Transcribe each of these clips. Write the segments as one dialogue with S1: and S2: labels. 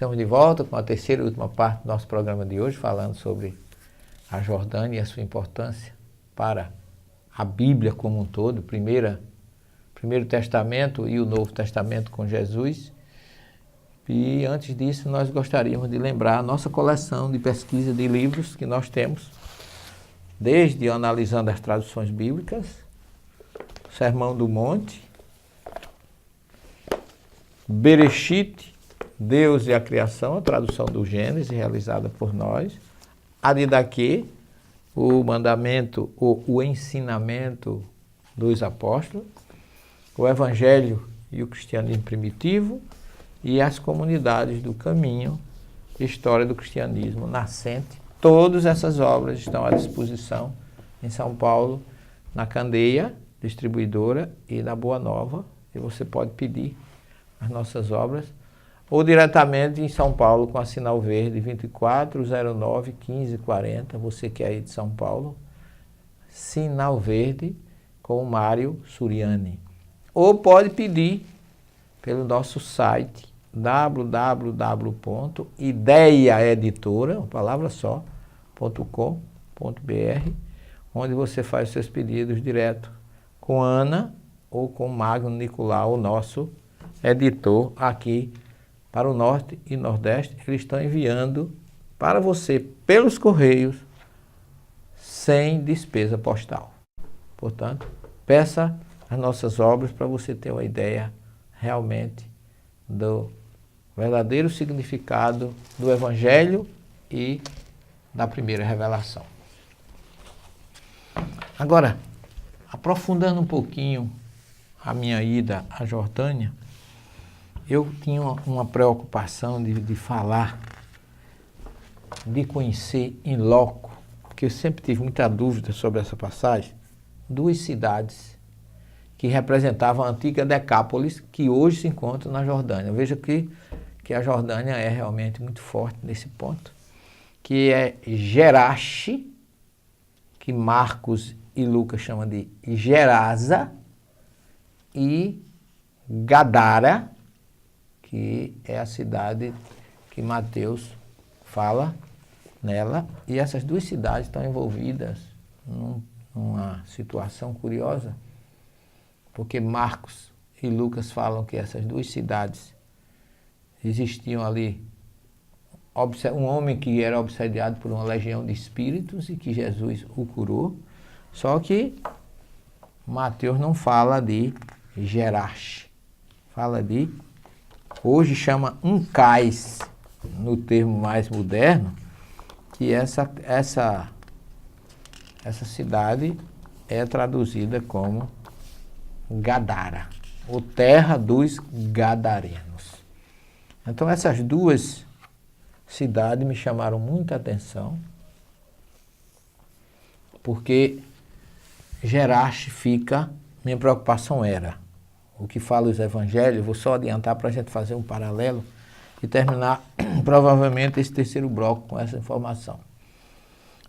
S1: Estamos de volta com a terceira e última parte do nosso programa de hoje, falando sobre a Jordânia e a sua importância para a Bíblia como um todo, Primeiro Testamento e o Novo Testamento com Jesus. E antes disso, nós gostaríamos de lembrar a nossa coleção de pesquisa de livros que nós temos, desde Analisando as Traduções Bíblicas, Sermão do Monte, Bereshit, Deus e a Criação, a tradução do Gênesis, realizada por nós, a Didaquê, o mandamento, o ensinamento dos apóstolos, o Evangelho e o cristianismo primitivo e as comunidades do caminho, história do cristianismo nascente. Todas essas obras estão à disposição em São Paulo, na Candeia, distribuidora, e na Boa Nova, e você pode pedir as nossas obras, ou diretamente em São Paulo com a Sinal Verde 2409-1540, você que é aí de São Paulo, Sinal Verde com o Mário Suriani. Ou pode pedir pelo nosso site www.ideiaeditora, uma palavra só, .com.br, onde você faz seus pedidos direto com Ana ou com Magno Nicolau, o nosso editor aqui para o Norte e Nordeste. Eles estão enviando para você pelos Correios sem despesa postal. Portanto, peça as nossas obras para você ter uma ideia realmente do verdadeiro significado do Evangelho e da primeira revelação. Agora, aprofundando um pouquinho a minha ida à Jordânia, eu tinha uma preocupação de falar, de conhecer em loco, porque eu sempre tive muita dúvida sobre essa passagem, duas cidades que representavam a antiga Decápolis, que hoje se encontra na Jordânia. Veja que a Jordânia é realmente muito forte nesse ponto, que é Gerache, que Marcos e Lucas chamam de Gerasa, e Gadara, que é a cidade que Mateus fala nela, e essas duas cidades estão envolvidas numa situação curiosa, porque Marcos e Lucas falam que essas duas cidades existiam ali um homem que era obsediado por uma legião de espíritos e que Jesus o curou, só que Mateus não fala de Gerache, fala de, hoje chama cais, no termo mais moderno, que essa cidade é traduzida como Gadara, ou terra dos Gadarenos. Então essas duas cidades me chamaram muita atenção, porque Gerache fica, minha preocupação era, o que fala os evangelhos, vou só adiantar para a gente fazer um paralelo e terminar provavelmente esse terceiro bloco com essa informação.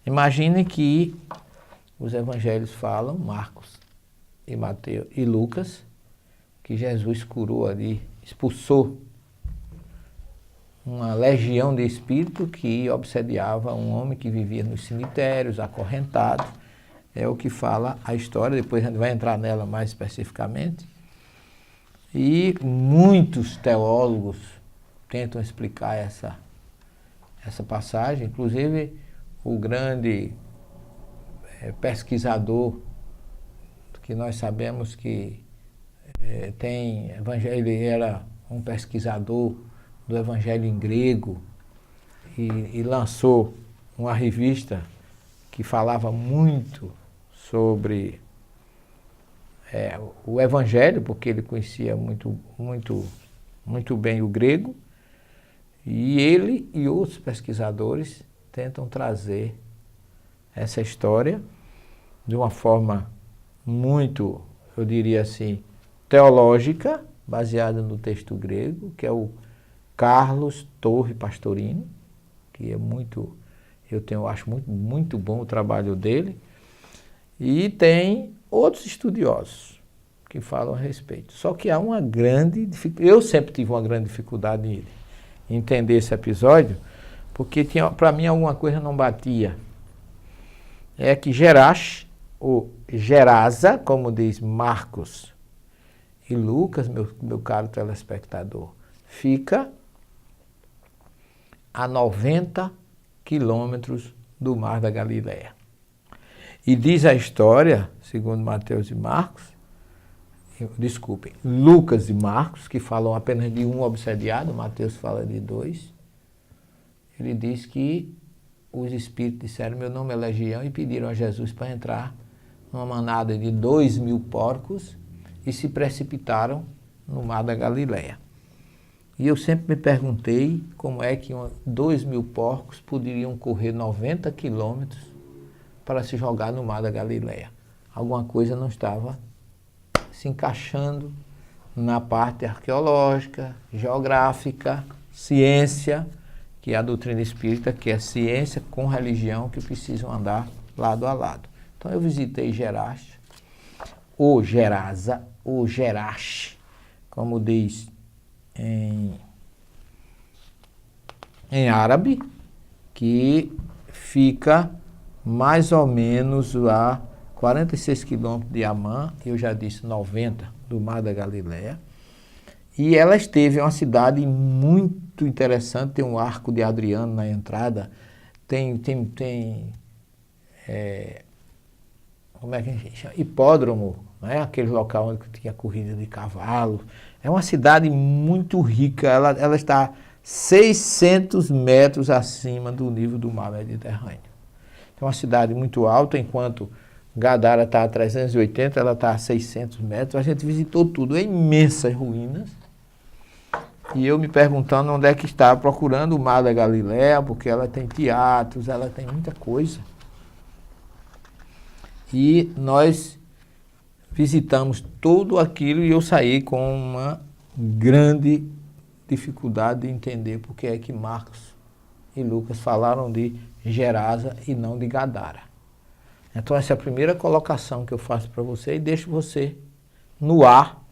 S1: Imagine que os evangelhos falam, Marcos e Mateus e Lucas, que Jesus curou ali, expulsou uma legião de espírito que obsediava um homem que vivia nos cemitérios, acorrentado. É o que fala a história, depois a gente vai entrar nela mais especificamente. E muitos teólogos tentam explicar essa passagem, inclusive o grande pesquisador, que nós sabemos que ele era um pesquisador do Evangelho em grego e lançou uma revista que falava muito sobre o Evangelho, porque ele conhecia muito bem o grego, e ele e outros pesquisadores tentam trazer essa história de uma forma muito, eu diria assim, teológica, baseada no texto grego, que é o Carlos Torre Pastorini, que é muito, eu acho muito bom o trabalho dele, e tem outros estudiosos que falam a respeito. Só que há uma grande dificuldade, eu sempre tive uma grande dificuldade entender esse episódio, porque para mim alguma coisa não batia. É que Gerash, ou Gerasa, como diz Marcos e Lucas, meu caro telespectador, fica a 90 quilômetros do Mar da Galileia. E diz a história, segundo Mateus e Marcos, desculpem, Lucas e Marcos, que falam apenas de um obsediado, Mateus fala de 2, ele diz que os espíritos disseram, meu nome é Legião, e pediram a Jesus para entrar numa manada de 2.000 porcos e se precipitaram no Mar da Galileia. E eu sempre me perguntei como é que 2.000 porcos poderiam correr 90 quilômetros para se jogar no Mar da Galileia. Alguma coisa não estava se encaixando na parte arqueológica, geográfica, ciência, que é a doutrina espírita, que é ciência com religião, que precisam andar lado a lado. Então eu visitei Gerash, ou Gerasa, ou Gerash, como diz em árabe, que fica mais ou menos a 46 quilômetros de Amman, eu já disse 90 do Mar da Galileia. E ela esteve em uma cidade muito interessante, tem um arco de Adriano na entrada, tem como é que a gente chama? Hipódromo, né? Aquele local onde tinha corrida de cavalo. É uma cidade muito rica, ela está 600 metros acima do nível do mar Mediterrâneo. É uma cidade muito alta, enquanto Gadara está a 380, ela está a 600 metros. A gente visitou tudo, imensas ruínas. E eu me perguntando onde é que estava, procurando o Mar da Galileia, porque ela tem teatros, ela tem muita coisa. E nós visitamos tudo aquilo e eu saí com uma grande dificuldade de entender porque é que Marcos e Lucas falaram de Gerasa e não de Gadara. Então essa é a primeira colocação que eu faço para você e deixo você no ar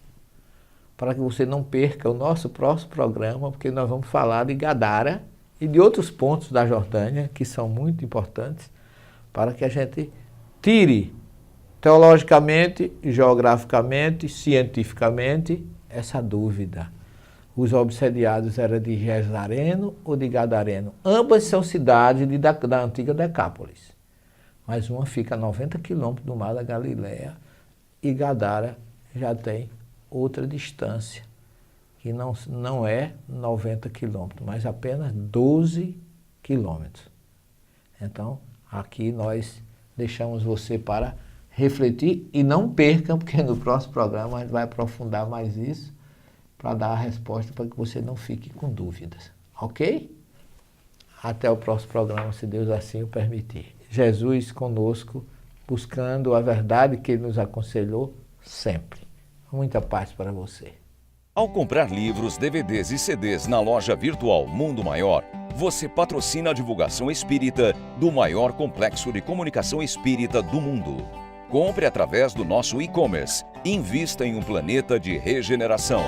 S1: para que você não perca o nosso próximo programa, porque nós vamos falar de Gadara e de outros pontos da Jordânia que são muito importantes para que a gente tire teologicamente, geograficamente, cientificamente essa dúvida. Os obsediados eram de Gesareno ou de Gadareno? Ambas são cidades da antiga Decápolis. Mas uma fica a 90 quilômetros do Mar da Galileia e Gadara já tem outra distância, que não é 90 quilômetros, mas apenas 12 quilômetros. Então, aqui nós deixamos você para refletir e não percam, porque no próximo programa a gente vai aprofundar mais isso para dar a resposta para que você não fique com dúvidas. Ok? Até o próximo programa, se Deus assim o permitir. Jesus conosco, buscando a verdade que Ele nos aconselhou sempre. Muita paz para você.
S2: Ao comprar livros, DVDs e CDs na loja virtual Mundo Maior, você patrocina a divulgação espírita do maior complexo de comunicação espírita do mundo. Compre através do nosso e-commerce. Invista em um planeta de regeneração.